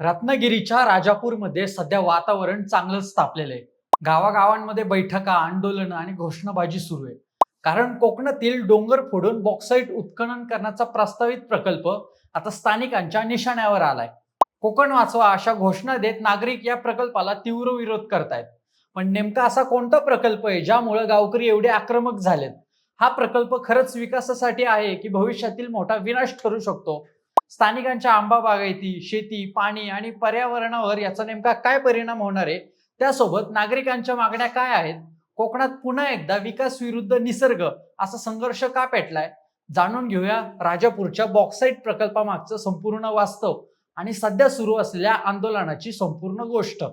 रत्नागिरीच्या राजापूरमध्ये सध्या वातावरण चांगलंच तापलेलं आहे. गावागावांमध्ये बैठका, आंदोलनं आणि घोषणाबाजी सुरू आहे. कारण कोकणातील डोंगर फोडून बॉक्साईट उत्खनन करण्याचा प्रस्तावित प्रकल्प आता स्थानिकांच्या निशाण्यावर आलाय. कोकण वाचवा अशा घोषणा देत नागरिक या प्रकल्पाला तीव्र विरोध करतायत. पण नेमका असा कोणता प्रकल्प आहे ज्यामुळे गावकरी एवढे आक्रमक झालेत? हा प्रकल्प खरंच विकासासाठी आहे की भविष्यातील मोठा विनाश ठरू शकतो? स्थानिकांच्या आंबा बागायती, शेती, पाणी आणि पर्यावरणावर याचा नेमका काय परिणाम होणार आहे? त्यासोबत नागरिकांच्या मागण्या काय आहेत? कोकणात पुन्हा एकदा विकास विरुद्ध निसर्ग असा संघर्ष का पेटलाय? जाणून घेऊया राजापूरच्या बॉक्साईट प्रकल्पामागचं संपूर्ण वास्तव आणि सध्या सुरू असलेल्या आंदोलनाची संपूर्ण गोष्ट.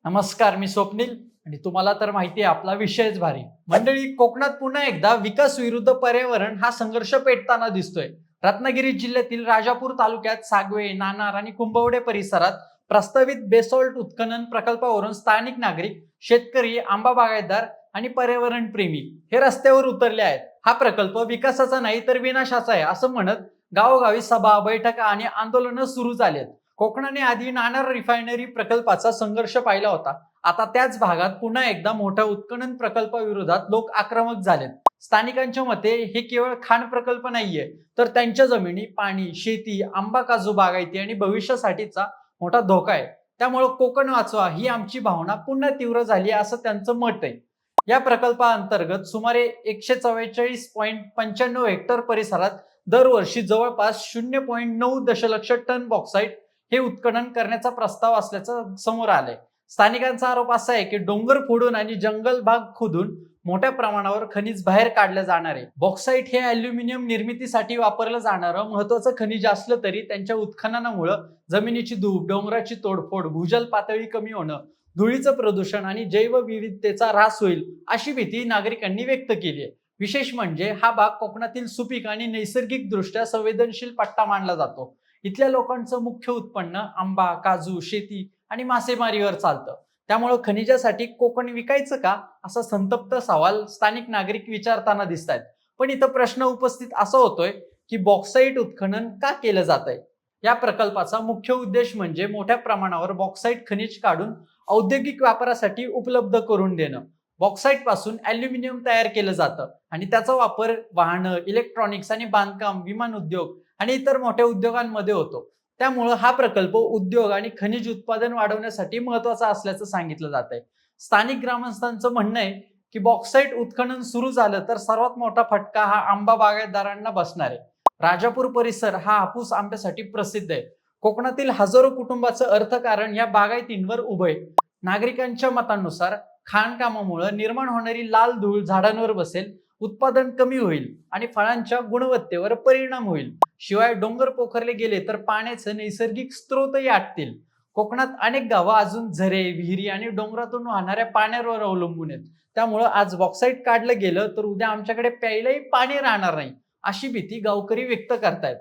नमस्कार, मी स्वप्नील आणि तुम्हाला तर माहिती आहे आपला विषयच भारी. मंडळी, कोकणात पुन्हा एकदा विकास विरुद्ध पर्यावरण हा संघर्ष पेटताना दिसतोय. रत्नागिरी जिल्ह्यातील राजापूर तालुक्यात सागवे, नाणार आणि कुंभवडे परिसरात प्रस्तावित बेसॉल्ट उत्खनन प्रकल्पावरून स्थानिक नागरिक, शेतकरी, आंबा बागायतदार आणि पर्यावरण प्रेमी हे रस्त्यावर उतरले आहेत. हा प्रकल्प विकासाचा नाही तर विनाशाचा आहे असं म्हणत गावोगावी सभा, बैठका आणि आंदोलनं सुरू झाली आहेत. कोकणाने आधी नाणार रिफायनरी प्रकल्पाचा संघर्ष पाहिला होता. आता त्याच भागात पुन्हा एकदा मोठ्या उत्खनन प्रकल्पाविरोधात लोक आक्रमक झालेत. स्थानिकांच्या मते हे केवळ खाण प्रकल्प नाहीये, तर त्यांच्या जमिनी, पाणी, शेती, आंबा काजू बागायती आणि भविष्यासाठीचा मोठा धोका आहे. त्यामुळे कोकण वाचवा ही आमची भावना पुन्हा तीव्र झाली असं त्यांचं मत आहे. या प्रकल्पाअंतर्गत सुमारे 144.95 हेक्टर परिसरात दरवर्षी जवळपास 0.9 दशलक्ष टन बॉक्साईट हे उत्खनन करण्याचा प्रस्ताव असल्याचं समोर आलंय. स्थानिकांचा आरोप असा आहे की डोंगर फोडून आणि जंगल भाग खोदून मोठ्या प्रमाणावर खनिज बाहेर काढलं जाणार आहे. बॉक्साईट हे अल्युमिनियम निर्मितीसाठी वापरलं जाणारं महत्वाचं खनिज असलं तरी त्यांच्या उत्खननामुळे जमिनीची धूप, डोंगराची तोडफोड, भूजल पातळी कमी होणं, धुळीचं प्रदूषण आणि जैवविविधतेचा ऱ्हास होईल अशी भीती नागरिकांनी व्यक्त केली आहे. विशेष म्हणजे हा भाग कोकणातील सुपीक आणि नैसर्गिक दृष्ट्या संवेदनशील पट्टा मानला जातो. इथल्या लोकांचं मुख्य उत्पन्न आंबा, काजू, शेती आणि मासेमारीवर चालतं. त्यामुळे खनिजासाठी कोकण विकायचं का असा संतप्त सवाल स्थानिक नागरिक विचारताना दिसत आहेत. पण इथं प्रश्न उपस्थित असा होतोय की बॉक्साईट उत्खनन का केलं जात आहे? या प्रकल्पाचा मुख्य उद्देश म्हणजे मोठ्या प्रमाणावर बॉक्साईट खनिज काढून औद्योगिक वापरासाठी उपलब्ध करून देणं. बॉक्साईट पासून अल्युमिनियम तयार केलं जातं आणि त्याचा वापर वाहनं, इलेक्ट्रॉनिक्स आणि बांधकाम, विमान उद्योग आणि इतर मोठ्या उद्योगांमध्ये होतो. त्यामुळं हा प्रकल्प उद्योग आणि खनिज उत्पादन वाढवण्यासाठी महत्वाचा असल्याचं सांगितलं जात आहे. स्थानिक ग्रामस्थांचं म्हणणं आहे की बॉक्साईट उत्खनन सुरू झालं तर सर्वात मोठा फटका हा आंबा बागायतदारांना बसणार आहे. राजापूर परिसर हा हापूस आंब्यासाठी प्रसिद्ध आहे. कोकणातील हजारो कुटुंबाचं अर्थकारण या बागायतींवर उभं आहे. नागरिकांच्या मतानुसार खाणकामामुळे निर्माण होणारी लाल धूळ झाडांवर बसेल, उत्पादन कमी होईल आणि फळांच्या गुणवत्तेवर परिणाम होईल. शिवाय डोंगर पोखरले गेले तर पाण्याचे नैसर्गिक स्रोतही आटतील. कोकणात अनेक गावं अजून झरे, विहिरी आणि डोंगरातून वाहणाऱ्या पाण्यावर अवलंबून आहेत. त्यामुळं आज बॉक्साईट काढलं गेलं तर उद्या आमच्याकडे प्यायलाही पाणी राहणार नाही अशी भीती गावकरी व्यक्त करतायत.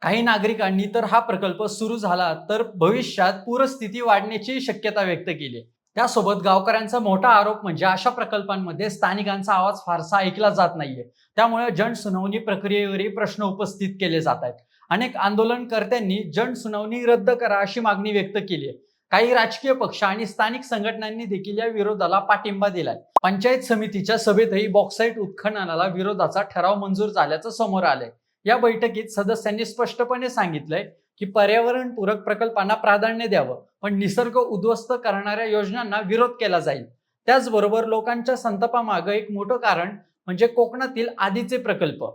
काही नागरिकांनी तर हा प्रकल्प सुरू झाला तर भविष्यात पूरस्थिती वाढण्याची शक्यता व्यक्त केली. त्यासोबत गावकऱ्यांचा मोठा आरोप म्हणजे अशा प्रकल्पांमध्ये स्थानिकांचा आवाज फारसा ऐकला जात नाहीये. त्यामुळे जनसुनावणी प्रक्रियेवरही प्रश्न उपस्थित केले जात आहेत. अनेक आंदोलनकर्त्यांनी जनसुनावणी रद्द करा अशी मागणी व्यक्त केली आहे. काही राजकीय पक्ष आणि स्थानिक संघटनांनी देखील या विरोधाला पाठिंबा दिलाय. पंचायत समितीच्या सभेतही बॉक्साईट उत्खननाला विरोधाचा ठराव मंजूर झाल्याचं समोर आलंय. या बैठकीत सदस्यांनी स्पष्टपणे सांगितलंय की पर्यावरणपूरक प्रकल्पांना प्राधान्य द्यावं, पण निसर्ग उद्ध्वस्त करणाऱ्या योजनांना विरोध केला जाईल. त्याचबरोबर लोकांच्या संतापामागं एक मोठं कारण म्हणजे कोकणातील आधीचे प्रकल्प,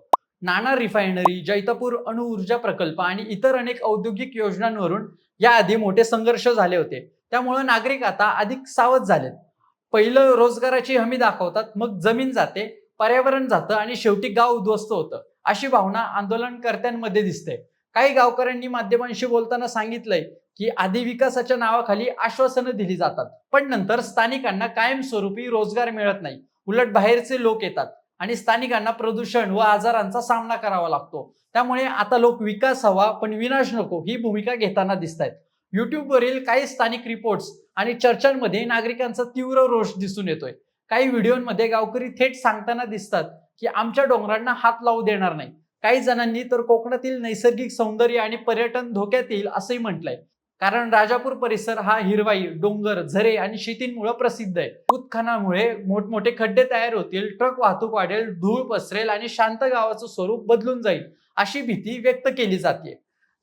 नाणार रिफायनरी, जैतापूर अणुऊर्जा प्रकल्प आणि इतर अनेक औद्योगिक योजनांवरून याआधी मोठे संघर्ष झाले होते. त्यामुळे नागरिक आता अधिक सावध झालेत. पहिलं रोजगाराची हमी दाखवतात, मग जमीन जाते, पर्यावरण जातं आणि शेवटी गाव उद्ध्वस्त होतं अशी भावना आंदोलनकर्त्यांमध्ये दिसते. काही गावकऱ्यांनी माध्यमांशी बोलताना सांगितलंय की आधी विकासाच्या नावाखाली आश्वासनं दिली जातात, पण नंतर स्थानिकांना कायमस्वरूपी रोजगार मिळत नाही. उलट बाहेरचे लोक येतात आणि स्थानिकांना प्रदूषण व आजारांचा सामना करावा लागतो. त्यामुळे आता लोक विकास हवा पण विनाश नको ही भूमिका घेताना दिसत आहेत. युट्यूबवरील काही स्थानिक रिपोर्ट्स आणि चर्चांमध्ये नागरिकांचा तीव्र रोष दिसून येतोय. काही व्हिडिओमध्ये गावकरी थेट सांगताना दिसतात की आमच्या डोंगरांना हात लावू देणार नाही. काही जणांनी तर कोकणातील नैसर्गिक सौंदर्य आणि पर्यटन धोक्यात येईल असंही म्हटलंय. कारण राजापूर परिसर हा हिरवाई, डोंगर, झरे आणि शेतींमुळे प्रसिद्ध आहे. उत्खननामुळे मोठमोठे खड्डे तयार होतील, ट्रक वाहतूक वाढेल, धूळ पसरेल आणि शांत गावाचं स्वरूप बदलून जाईल अशी भीती व्यक्त केली जाते.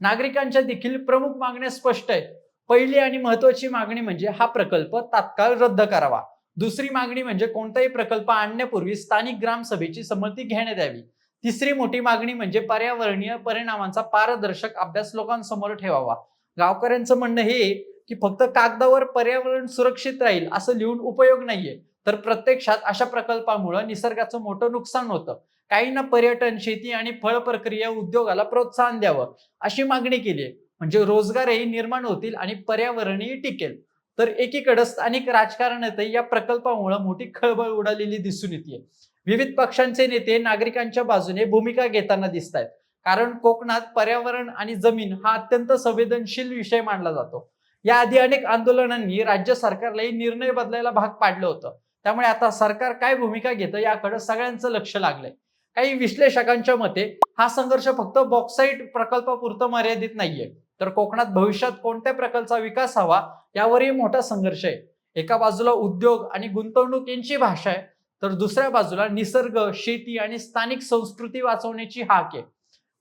नागरिकांच्या देखील प्रमुख मागण्या स्पष्ट आहेत. पहिली आणि महत्वाची मागणी म्हणजे हा प्रकल्प तात्काळ रद्द करावा. दुसरी मागणी म्हणजे कोणताही प्रकल्प आणण्यापूर्वी स्थानिक ग्रामसभेची संमती घेण्यात यावी. तिसरी मोठी मागणी म्हणजे पर्यावरणीय परिणामांचा पारदर्शक अभ्यास लोकांसमोर ठेवावा. गावकऱ्यांचं म्हणणं हे की फक्त कागदावर पर्यावरण सुरक्षित राहील असं लिहून उपयोग नाहीये, तर प्रत्यक्षात अशा प्रकल्पामुळे निसर्गाचं मोठं नुकसान होतं. काहींना पर्यटन, शेती आणि फळ प्रक्रिया उद्योगाला प्रोत्साहन द्यावं अशी मागणी केली आहे. म्हणजे रोजगारही निर्माण होतील आणि पर्यावरणही टिकेल. तर एकीकडे स्थानिक राजकारणातही या प्रकल्पामुळे मोठी खळबळ उडालेली दिसून येते. विविध पक्षांचे नेते नागरिकांच्या बाजूने भूमिका घेताना दिसत आहेत. कारण कोकणात पर्यावरण आणि जमीन हा अत्यंत संवेदनशील विषय मानला जातो. याआधी अनेक आंदोलनांनी राज्य सरकारलाही निर्णय बदलायला भाग पाडलं होतं. त्यामुळे आता सरकार काय भूमिका घेतं याकडे सगळ्यांचं लक्ष लागलंय. काही विश्लेषकांच्या मते हा संघर्ष फक्त बॉक्साईट प्रकल्पापुरतं मर्यादित नाहीये, तर कोकणात भविष्यात कोणत्या प्रकारचा विकास हवा यावरही मोठा संघर्ष आहे. एका बाजूला उद्योग आणि गुंतवणूक यांची भाषा आहे, तर दुसऱ्या बाजूला निसर्ग, शेती आणि स्थानिक संस्कृती वाचवण्याची हाक आहे.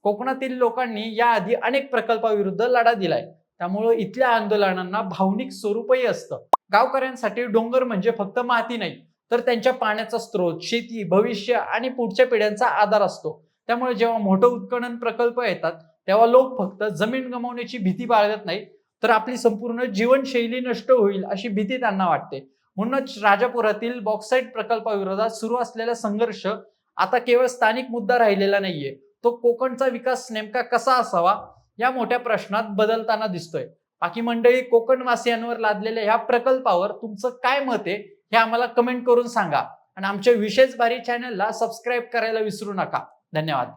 कोकणातील लोकांनी याआधी अनेक प्रकल्पाविरुद्ध लढा दिलाय, त्यामुळे इथल्या आंदोलनांना भावनिक स्वरूपही असतं. गावकऱ्यांसाठी डोंगर म्हणजे फक्त माती नाही, तर त्यांच्या पाण्याचा स्रोत, शेती, भविष्य आणि पुढच्या पिढ्यांचा आधार असतो. त्यामुळे जेव्हा मोठं उत्खनन प्रकल्प येतात तेव्हा लोक फक्त जमीन गमावण्याची भीती बाळगत नाहीत, तर आपली संपूर्ण जीवनशैली नष्ट होईल अशी भीती त्यांना वाटते. म्हणूनच राजापुरातील बॉक्साईट प्रकल्पाविरोधात सुरू असलेला संघर्ष आता केवळ स्थानिक मुद्दा राहिलेला नाहीये, तो कोकणचा विकास नेमका कसा असावा या मोठ्या प्रश्नात बदलताना दिसतोय. बाकी मंडळी, कोकणवासियांवर लादलेल्या ह्या प्रकल्पावर तुमचं काय मत आहे हे आम्हाला कमेंट करून सांगा आणि आमच्या विशेष बारी चॅनलला सबस्क्राईब करायला विसरू नका. धन्यवाद.